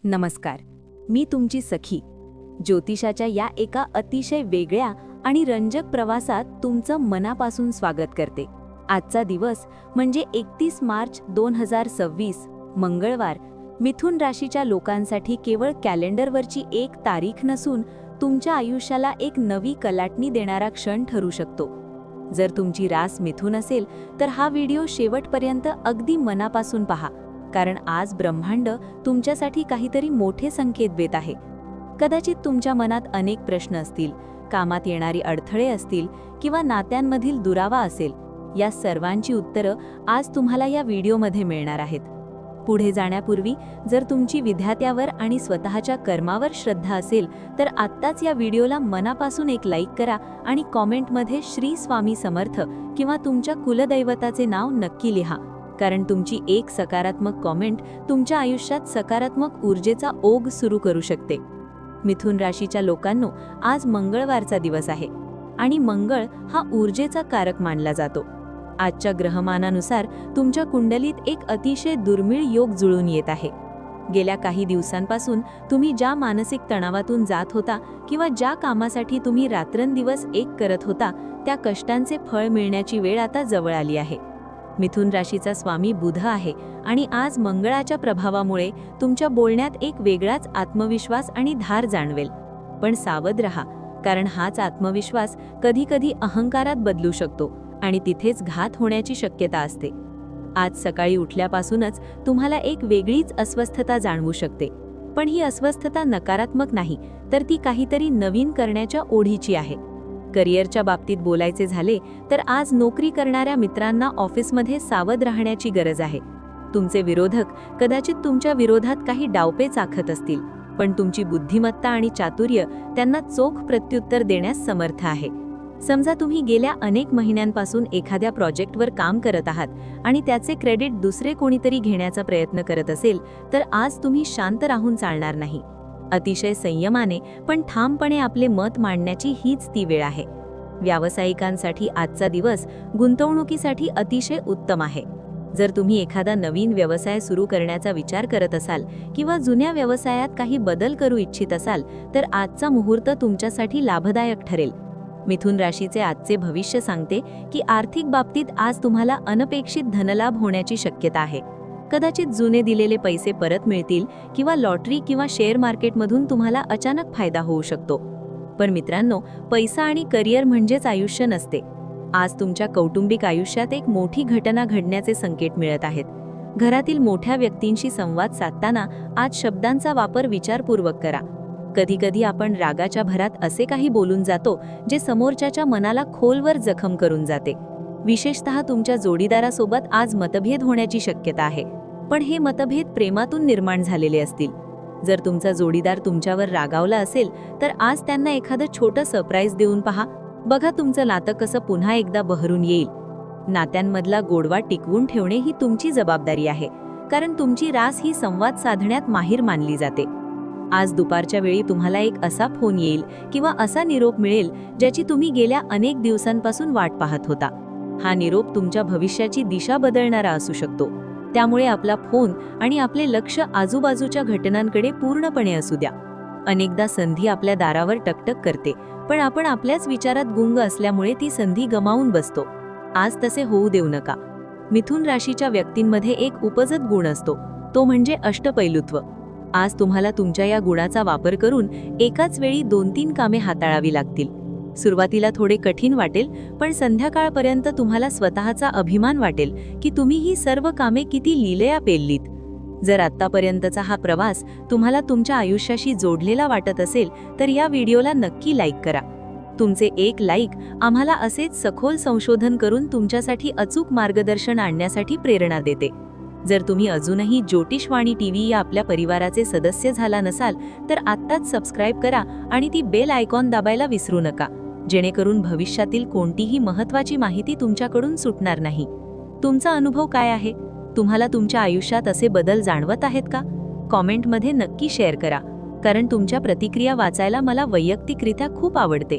नमस्कार, मी तुमची सखी. ज्योतिषाच्या या एका अतिशय वेगळ्या आणि रंजक प्रवासात तुमचं मनापासून स्वागत करते. आजचा दिवस म्हणजे 31 मार्च 2026 मंगळवार मिथुन राशीच्या लोकांसाठी केवळ कॅलेंडरवरची एक तारीख नसून तुमच्या आयुष्याला एक नवी कलाटणी देणारा क्षण ठरू शकतो. जर तुमची रास मिथुन असेल तर हा व्हिडिओ शेवटपर्यंत अगदी मनापासून पहा, कारण आज ब्रह्मांड तुमच्यासाठी काहीतरी मोठे संकेत देत आहे. कदाचित तुमच्या मनात अनेक प्रश्न असतील, कामात येणारी अडथळे असतील किंवा नात्यांमधील दुरावा असेल. या सर्वांची उत्तरं आज तुम्हाला या व्हिडिओमध्ये मिळणार आहेत. पुढे जाण्यापूर्वी जर तुमची विधात्यावर आणि स्वतःच्या कर्मावर श्रद्धा असेल तर आत्ताच या व्हिडिओला मनापासून एक लाईक करा आणि कॉमेंटमध्ये श्री स्वामी समर्थ किंवा तुमच्या कुलदैवताचे नाव नक्की लिहा, कारण तुमची एक सकारात्मक कॉमेंट तुमच्या आयुष्यात सकारात्मक ऊर्जेचा ओघ सुरू करू शकते. मिथुन राशीच्या लोकांनो, आज मंगळवारचा दिवस आहे आणि मंगळ हा ऊर्जेचा कारक मानला जातो. आजच्या ग्रहमानानुसार तुमच्या कुंडलीत एक अतिशय दुर्मिळ योग जुळून येत आहे. गेल्या काही दिवसांपासून तुम्ही ज्या मानसिक तणावातून जात होता किंवा ज्या कामासाठी तुम्ही रात्रंदिवस एक करत होता, त्या कष्टांचे फळ मिळण्याची वेळ आता जवळ आली आहे. मिथुन राशीचा स्वामी बुध आहे आणि आज मंगळाच्या प्रभावामुळे तुमच्या बोलण्यात एक वेगळाच आत्मविश्वास आणि धार जाणवेल. पण सावध रहा, कारण हाच आत्मविश्वास कधीकधी अहंकारात बदलू शकतो आणि तिथेच घात होण्याची शक्यता असते. आज सकाळी उठल्यापासूनच तुम्हाला एक वेगळीच अस्वस्थता जाणवू शकते, पण ही अस्वस्थता नकारात्मक नाही, तर ती काहीतरी नवीन करण्याच्या ओढीची आहे. करिअरच्या बाबतीत बोलायचे झाले तर आज नोकरी करणाऱ्या मित्रांना ऑफिसमध्ये सावध राहण्याची गरज आहे. तुमचे विरोधक कदाचित तुमच्या विरोधात काही डावपेच आखत असतील, पण तुमची बुद्धिमत्ता आणि चातुर्य त्यांना चोख प्रत्युत्तर देण्यास समर्थ आहे. समजा तुम्ही गेल्या अनेक महिन्यांपासून एखाद्या प्रोजेक्टवर काम करत आहात आणि त्याचे क्रेडिट दुसरे कोणीतरी घेण्याचा प्रयत्न करत असेल, तर आज तुम्ही शांत राहून चालणार नाही. अतिशय संयमाने पण ठामपणे आपले मत मांडण्याची हीच ती वेळ आहे. व्यावसायिकांसाठी आजचा दिवस गुंतवणुकीसाठी अतिशय उत्तम आहे. जर तुम्ही एखादा नवीन व्यवसाय सुरू करण्याचा विचार करत असाल किंवा जुन्या व्यवसायात काही बदल करू इच्छित असाल, तर आजचा मुहूर्त तुमच्यासाठी लाभदायक ठरेल. मिथुन राशीचे आजचे भविष्य सांगते की आर्थिक बाबतीत आज तुम्हाला अनपेक्षित धनलाभ होण्याची शक्यता आहे. कदाचित जुने दिलेले पैसे परत मिळतील किंवा लॉटरी किंवा शेअर मार्केटमधून तुम्हाला अचानक फायदा होऊ शकतो. पण मित्रांनो, पैसा आणि करिअर म्हणजेच आयुष्य नसते. आज तुमच्या कौटुंबिक आयुष्यात एक मोठी घटना घडण्याचे संकेत मिळत आहेत. घरातील मोठ्या व्यक्तींशी संवाद साधताना आज शब्दांचा वापर विचारपूर्वक करा. कधीकधी आपण रागाच्या भरात असे काही बोलून जातो जे समोरच्याच्या मनाला खोलवर जखम करून जाते. विशेषतः तुमच्या जोडीदारासोबत आज मतभेद होण्याची शक्यता आहे, पण हे मतभेद प्रेमातून निर्माण झालेले असतील. जर तुमचा जोडीदार तुमच्यावर रागावला असेल तर आज त्यांना एखादं छोटं सरप्राईज देऊन पहा. बघा, तुमचं नातं कसं पुन्हा एकदा बहरून येईल. नात्यांमधला गोडवा टिकवून ठेवणे ही तुमची जबाबदारी आहे, कारण तुमची रास ही संवाद साधण्यात माहीर मानली जाते. आज दुपारच्या वेळी तुम्हाला एक असा फोन येईल किंवा असा निरोप मिळेल ज्याची तुम्ही गेल्या अनेक दिवसांपासून वाट पाहत होता. हा निरोप तुमच्या भविष्याची दिशा बदलणारा असू शकतो. त्यामुळे आपला फोन आणि आपले लक्ष आजूबाजूच्या घटनांकडे पूर्णपणे असू द्या. अनेकदा संधी आपल्या दारावर टकटक करते, पण आपण आपल्याच विचारात गुंग असल्यामुळे ती संधी गमावून बसतो. आज तसे होऊ देऊ नका. मिथुन राशीच्या व्यक्तींमध्ये एक उपजत गुण असतो, तो म्हणजे अष्टपैलुत्व. आज तुम्हाला तुमच्या या गुणाचा वापर करून एकाच वेळी 2-3 कामे हाताळावी लागतील. सुरुवातीला थोडे कठीण वाटेल, पण संध्याकाळपर्यंत तुम्हाला स्वतःचा अभिमान वाटेल की तुम्ही ही सर्व कामे किती लीलया पेललीत. जर आत्तापर्यंतचा हा प्रवास तुम्हाला तुमच्या आयुष्याशी जोडलेला वाटत असेल तर या व्हिडिओला नक्की लाईक करा. तुमचे एक लाईक आम्हाला असेच सखोल संशोधन करून तुमच्यासाठी अचूक मार्गदर्शन आणण्यासाठी प्रेरणा देते. जर तुम्ही अजूनही ज्योतिषवाणी टीव्ही या आपल्या परिवाराचे सदस्य झाला नसाल तर आत्ताच सबस्क्राईब करा आणि ती बेल आयकॉन दाबायला विसरू नका, जेणेकरून भविष्यातील कोणतीही महत्त्वाची माहिती तुमच्याकडून सुटणार नाही. तुमचा अनुभव काय आहे? तुम्हाला तुमच्या आयुष्यात असे बदल जाणवत आहेत का? कॉमेंटमध्ये नक्की शेअर करा, कारण तुमच्या प्रतिक्रिया वाचायला मला वैयक्तिकरित्या खूप आवडते.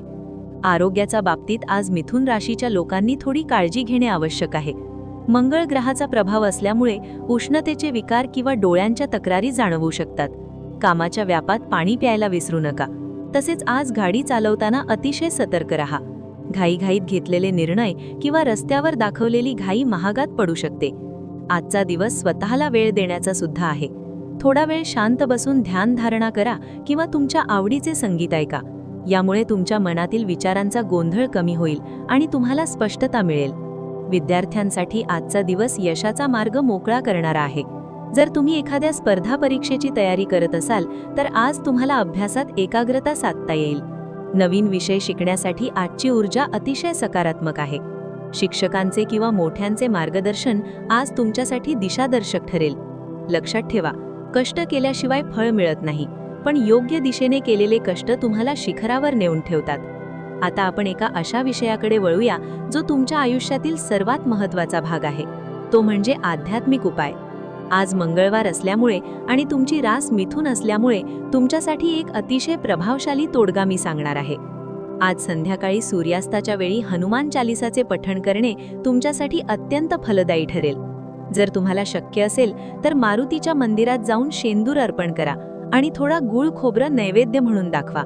आरोग्याच्या बाबतीत आज मिथुन राशीच्या लोकांनी थोडी काळजी घेणे आवश्यक आहे. मंगळ ग्रहाचा प्रभाव असल्यामुळे उष्णतेचे विकार किंवा डोळ्यांच्या तक्रारी जाणवू शकतात. कामाच्या व्यापात पाणी प्यायला विसरू नका. तसेच आज गाडी चालवताना अतिशय सतर्क रहा. घाईघाईत घेतलेले निर्णय किंवा रस्त्यावर दाखवलेली घाई महागात पडू शकते. आजचा दिवस स्वतःला वेळ देण्याचा सुद्धा आहे. थोडा वेळ शांत बसून ध्यान धारणा करा किंवा तुमच्या आवडीचे संगीत ऐका. यामुळे तुमच्या मनातील विचारांचा गोंधळ कमी होईल आणि तुम्हाला स्पष्टता मिळेल. विद्यार्थ्यांसाठी आजचा दिवस यशाचा मार्ग मोकळा करणारा आहे. जर तुम्ही एखाद्या स्पर्धा परीक्षेची तयारी करत असाल तर आज तुम्हाला अभ्यासात एकाग्रता साधता येईल. नवीन विषय शिकण्यासाठी आजची ऊर्जा अतिशय सकारात्मक आहे. शिक्षकांचे किंवा मोठ्यांचे मार्गदर्शन आज तुमच्यासाठी दिशादर्शक ठरेल. लक्षात ठेवा, कष्ट केल्याशिवाय फळ मिळत नाही, पण योग्य दिशेने केलेले कष्ट तुम्हाला शिखरावर नेऊन ठेवतात. आता आपण एका अशा विषयाकडे वळूया जो तुमच्या आयुष्यातील सर्वात महत्त्वाचा भाग आहे. तो म्हणजे आध्यात्मिक उपाय. आज मंगळवार असल्यामुळे आणि तुमची रास मिथुन असल्यामुळे तुमच्यासाठी एक अतिशय प्रभावशाली तोडगा मी सांगणार आहे. आज संध्याकाळी सूर्यास्ताच्या वेळी हनुमान चालिसाचे पठण करणे तुमच्यासाठी अत्यंत फलदायी ठरेल. जर तुम्हाला शक्य असेल तर मारुतीच्या मंदिरात जाऊन शेंदूर अर्पण करा आणि थोडा गूळ खोबरं नैवेद्य म्हणून दाखवा.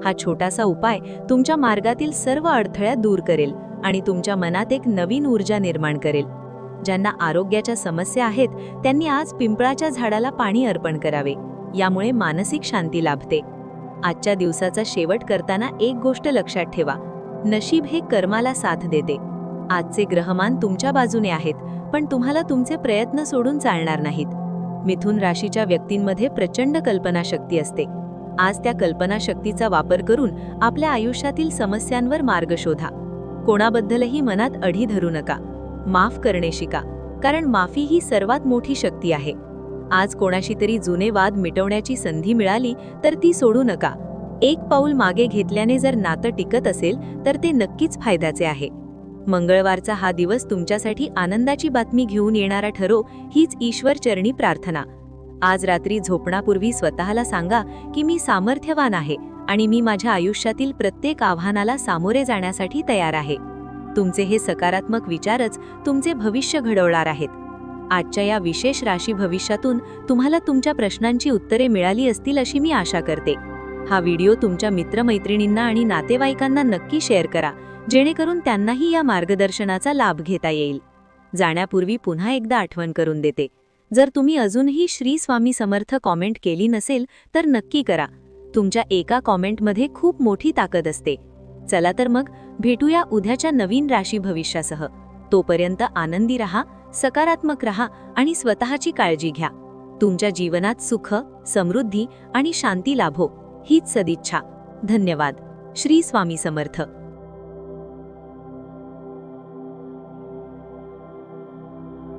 हा छोटासा उपाय तुमच्या मार्गातील सर्व अडथळ्या दूर करेल आणि तुमच्या मनात एक नवीन ऊर्जा निर्माण करेल. ज्यांना आरोग्याच्या समस्या आहेत त्यांनी आज पिंपळाच्या झाडाला पाणी अर्पण करावे. यामुळे मानसिक शांती लाभते. आजच्या दिवसाचा शेवट करताना एक गोष्ट लक्षात ठेवा, नशीब हे कर्माला साथ देते. आजचे ग्रहमान तुमच्या बाजूने आहेत, पण तुम्हाला तुमचे प्रयत्न सोडून चालणार नाहीत. मिथुन राशीच्या व्यक्तींमध्ये प्रचंड कल्पनाशक्ती असते. आज त्या कल्पनाशक्तीचा वापर करून आपल्या आयुष्यातील समस्यांवर मार्ग शोधा. कोणाबद्दलही मनात अढी धरू नका. माफ करणे शिका, कारण माफी ही सर्वात मोठी शक्ती आहे. आज कोणाशी तरी जुने वाद मिटवण्याची संधी मिळाली तर ती सोडू नका. एक पाऊल मागे घेतल्याने जर नातं टिकत असेल तर ते नक्कीच फायद्याचे आहे. मंगळवारचा हा दिवस तुमच्यासाठी आनंदाची बातमी घेऊन येणारा ठरो, हीच ईश्वर चरणी प्रार्थना. आज रात्री झोपण्यापूर्वी स्वतःला सांगा की मी सामर्थ्यवान आहे आणि मी माझ्या आयुष्यातील प्रत्येक आव्हानाला सामोरे जाण्यासाठी तयार आहे. तुमचे हे सकारात्मक विचारच तुमचे भविष्य घडवणार आहेत. आजच्या या विशेष राशी भविष्यातून तुम्हाला तुमच्या प्रश्नांची उत्तरे मिळाली असतील अशी मी आशा करते. हा व्हिडिओ तुमच्या मित्रमैत्रिणींना आणि नातेवाईकांना नक्की शेअर करा, जेणेकरून त्यांनाही या मार्गदर्शनाचा लाभ घेता येईल. जाण्यापूर्वी पुन्हा एकदा आठवण करून देते, जर तुम्ही अजूनही श्री स्वामी समर्थ कॉमेंट केली नसेल तर नक्की करा. तुमच्या एका कॉमेंटमध्ये खूप मोठी ताकद असते. चला तर मग भेटूया उद्याच्या नवीन राशी भविष्यासह. तोपर्यंत आनंदी रहा, सकारात्मक रहा आणि स्वतःची काळजी घ्या. तुमच्या जीवनात सुख, समृद्धी आणि शांती लाभो, हीच सदिच्छा. धन्यवाद. श्री स्वामी समर्थ.